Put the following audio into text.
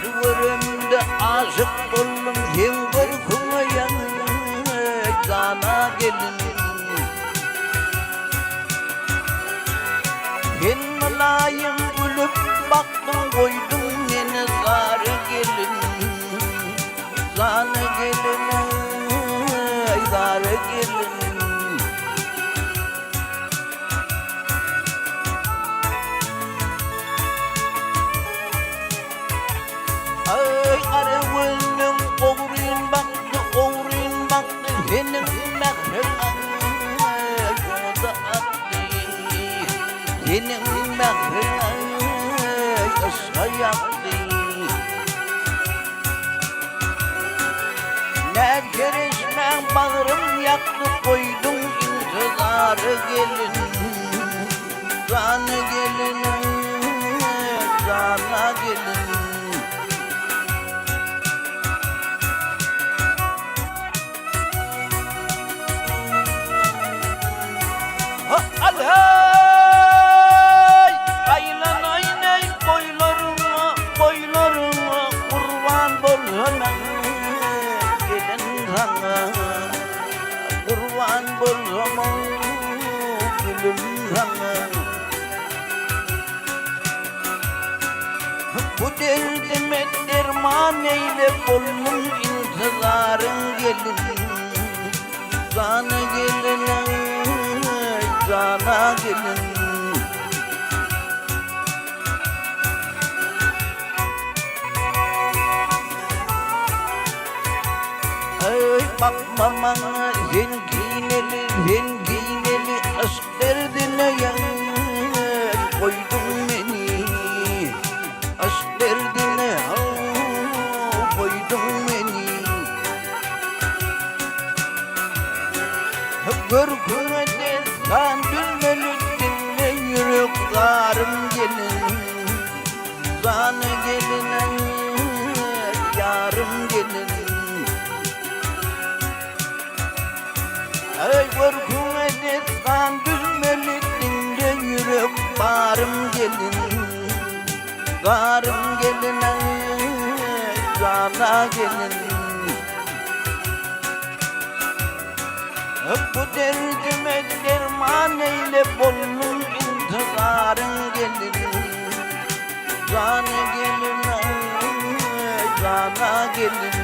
Kırvırımda aşık oldum sen korkmayan cana gelin. Ben malayım gülüp baktım koydum yine zarı gelin. Zanı gelin, zarı gelin. Ay arıvının oğrun baktı senin mehrine yoda attı. Senin mehrine sayattı. Ne kerişmen bağrım yaktı koydum intizarı gelin. Zanı gelin, zana gelin. Alhay aylan aynay boylarıma kurban bolana gelin sana kurban bolama gülüm sana. Bu derdime derman eyle bollum intizarın gelin. Sana gelin, cana gelin. Ay bakma bana zengineli aşk derdine yan koydun beni. Aşk derdine koydun beni. Görgüne destan dülmeli dinle yüreklerim gelin. Zanı gelin, yarım gelin. Ay görgüne destan dülmeli dinle yüreklerim gelin. Garım gelin, cana gelin. Bu derdime derman eyle bollum intizarın gelin. Canı gelin, cana gelin.